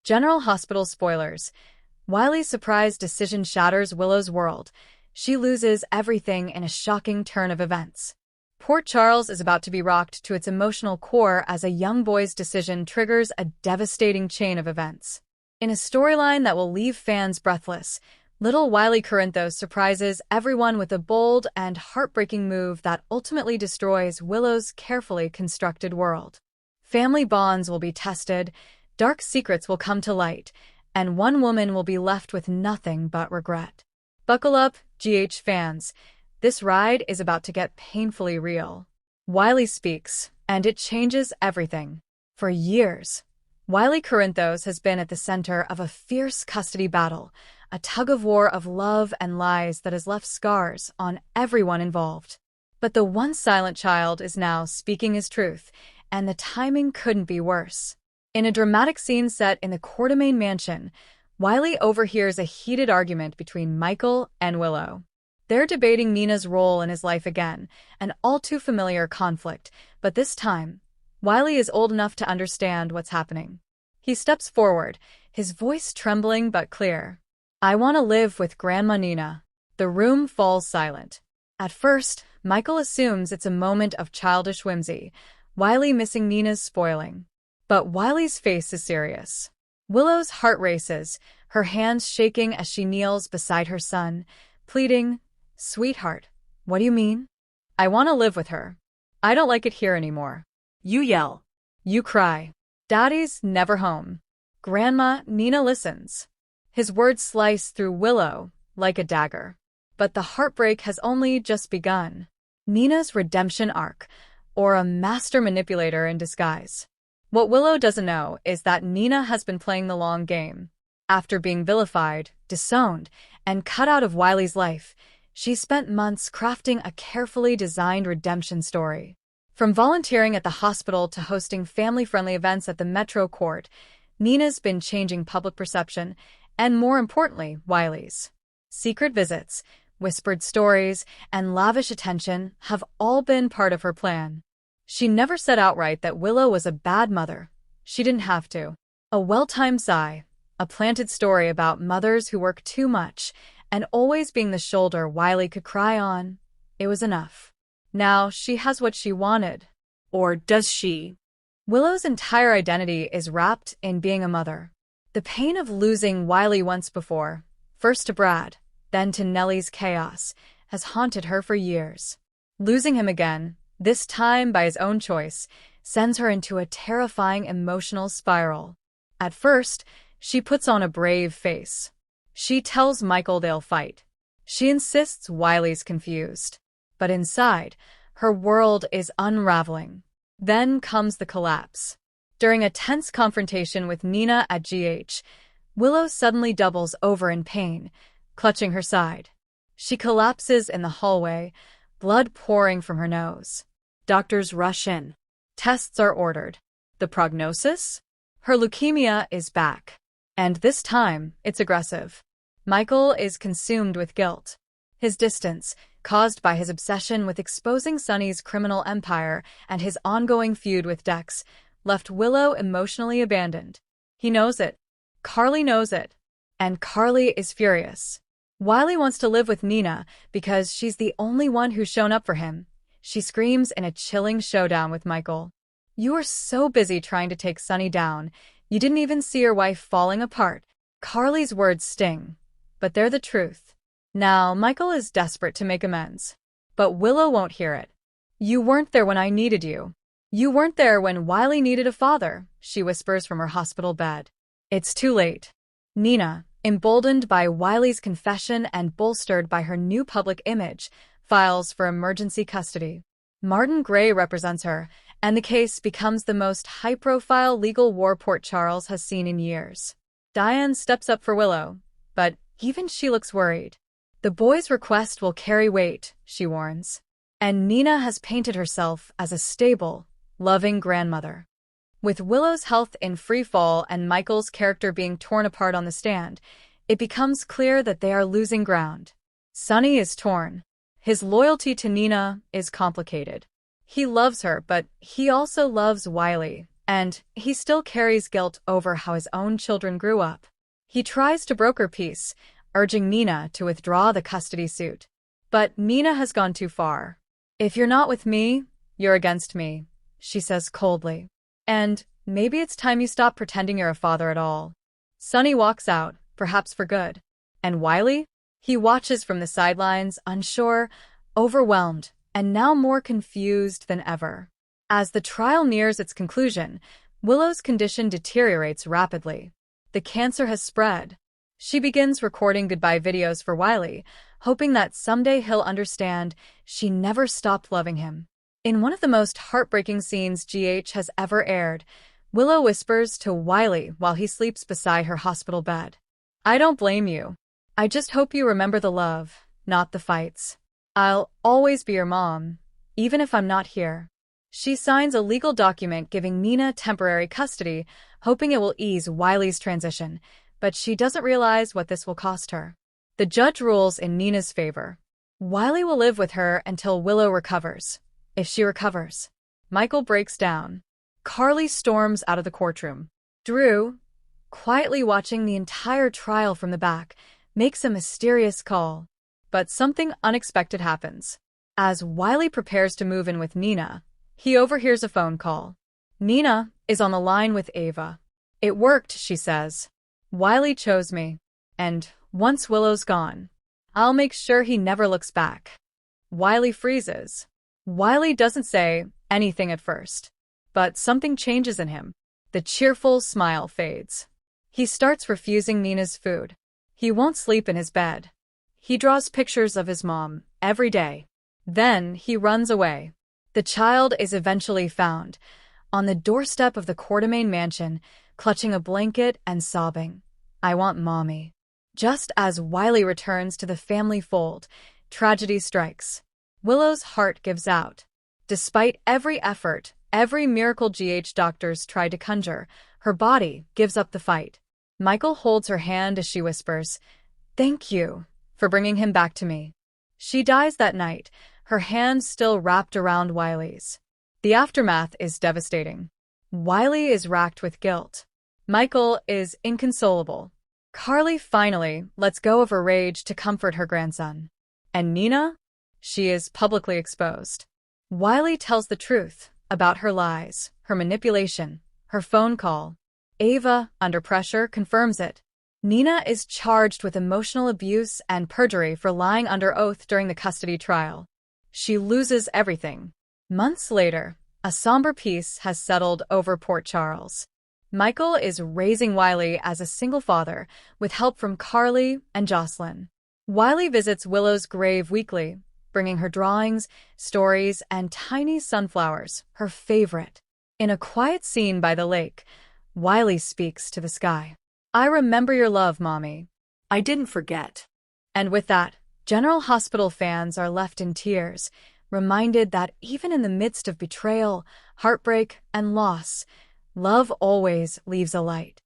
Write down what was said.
General Hospital spoilers. Wiley's surprise decision shatters Willow's world. She loses everything in a shocking turn of events. Port Charles is about to be rocked to its emotional core as a young boy's decision triggers a devastating chain of events. In a storyline that will leave fans breathless, little Wiley Corinthos surprises everyone with a bold and heartbreaking move that ultimately destroys Willow's carefully constructed world. Family bonds will be tested, dark secrets will come to light, and one woman will be left with nothing but regret. Buckle up, GH fans. This ride is about to get painfully real. Wiley speaks, and it changes everything. For years, Wiley Corinthos has been at the center of a fierce custody battle, a tug-of-war of love and lies that has left scars on everyone involved. But the once silent child is now speaking his truth, and the timing couldn't be worse. In a dramatic scene set in the Courtroom mansion, Wiley overhears a heated argument between Michael and Willow. They're debating Nina's role in his life again, an all-too-familiar conflict, but this time, Wiley is old enough to understand what's happening. He steps forward, his voice trembling but clear. "I want to live with Grandma Nina." The room falls silent. At first, Michael assumes it's a moment of childish whimsy, Wiley missing Nina's spoiling. But Wiley's face is serious. Willow's heart races, her hands shaking as she kneels beside her son, pleading, "Sweetheart, what do you mean?" "I want to live with her. I don't like it here anymore." You yell. You cry. "Daddy's never home." Grandma, Nina listens. His words slice through Willow like a dagger. But the heartbreak has only just begun. Nina's redemption arc, or a master manipulator in disguise. What Willow doesn't know is that Nina has been playing the long game. After being vilified, disowned, and cut out of Wiley's life, she spent months crafting a carefully designed redemption story. From volunteering at the hospital to hosting family-friendly events at the Metro Court, Nina's been changing public perception, and more importantly, Wiley's. Secret visits, whispered stories, and lavish attention have all been part of her plan. She never said outright that Willow was a bad mother. She didn't have to. A well-timed sigh, a planted story about mothers who work too much, and always being the shoulder Wiley could cry on. It was enough. Now she has what she wanted. Or does she? Willow's entire identity is wrapped in being a mother. The pain of losing Wiley once before, first to Brad, then to Nellie's chaos, has haunted her for years. Losing him again, this time by his own choice, sends her into a terrifying emotional spiral. At first, she puts on a brave face. She tells Michael they'll fight. She insists Wiley's confused. But inside, her world is unraveling. Then comes the collapse. During a tense confrontation with Nina at GH, Willow suddenly doubles over in pain, clutching her side. She collapses in the hallway, blood pouring from her nose. Doctors rush in. Tests are ordered. The prognosis? Her leukemia is back. And this time, it's aggressive. Michael is consumed with guilt. His distance, caused by his obsession with exposing Sonny's criminal empire and his ongoing feud with Dex, left Willow emotionally abandoned. He knows it. Carly knows it. And Carly is furious. Wiley wants to live with Nina because she's the only one who's shown up for him. She screams in a chilling showdown with Michael. "You are so busy trying to take Sonny down, you didn't even see your wife falling apart." Carly's words sting, but they're the truth. Now, Michael is desperate to make amends. But Willow won't hear it. "You weren't there when I needed you. You weren't there when Wiley needed a father," she whispers from her hospital bed. It's too late. Nina, emboldened by Wiley's confession and bolstered by her new public image, files for emergency custody. Martin Gray represents her, and the case becomes the most high-profile legal war Port Charles has seen in years. Diane steps up for Willow, but even she looks worried. The boy's request will carry weight, she warns. And Nina has painted herself as a stable, loving grandmother. With Willow's health in free fall and Michael's character being torn apart on the stand, it becomes clear that they are losing ground. Sonny is torn. His loyalty to Nina is complicated. He loves her, but he also loves Wiley, And he still carries guilt over how his own children grew up. He tries to broker peace, urging Nina to withdraw the custody suit. But Nina has gone too far. "If you're not with me, you're against me," she says coldly. "And maybe it's time you stop pretending you're a father at all." Sonny walks out, perhaps for good. And Wiley? He watches from the sidelines, unsure, overwhelmed, and now more confused than ever. As the trial nears its conclusion, Willow's condition deteriorates rapidly. The cancer has spread. She begins recording goodbye videos for Wiley, hoping that someday he'll understand she never stopped loving him. In one of the most heartbreaking scenes GH has ever aired, Willow whispers to Wiley while he sleeps beside her hospital bed, "I don't blame you. I just hope you remember the love, not the fights. I'll always be your mom, even if I'm not here." She signs a legal document giving Nina temporary custody, hoping it will ease Wiley's transition, but she doesn't realize what this will cost her. The judge rules in Nina's favor. Wiley will live with her until Willow recovers. If she recovers. Michael breaks down. Carly storms out of the courtroom. Drew, quietly watching the entire trial from the back, makes a mysterious call. But something unexpected happens. As Wiley prepares to move in with Nina, he overhears a phone call. Nina is on the line with Ava. "It worked," she says. "Wiley chose me. And once Willow's gone, I'll make sure he never looks back." Wiley freezes. Wiley doesn't say anything at first, but something changes in him. The cheerful smile fades. He starts refusing Nina's food. He won't sleep in his bed. He draws pictures of his mom every day. Then he runs away. The child is eventually found, on the doorstep of the Courtemain mansion, clutching a blanket and sobbing, "I want mommy." Just as Wiley returns to the family fold, tragedy strikes. Willow's heart gives out. Despite every effort, every miracle GH doctors tried to conjure, her body gives up the fight. Michael holds her hand as she whispers, "Thank you for bringing him back to me." She dies that night, her hand still wrapped around Wiley's. The aftermath is devastating. Wiley is racked with guilt. Michael is inconsolable. Carly finally lets go of her rage to comfort her grandson. And Nina? She is publicly exposed. Wiley tells the truth about her lies, her manipulation, her phone call. Ava, under pressure, confirms it. Nina is charged with emotional abuse and perjury for lying under oath during the custody trial. She loses everything. Months later, a somber peace has settled over Port Charles. Michael is raising Wiley as a single father, with help from Carly and Jocelyn. Wiley visits Willow's grave weekly, bringing her drawings, stories, and tiny sunflowers, her favorite. In a quiet scene by the lake, Wiley speaks to the sky. "I remember your love, Mommy. I didn't forget." And with that, General Hospital fans are left in tears, reminded that even in the midst of betrayal, heartbreak, and loss, love always leaves a light.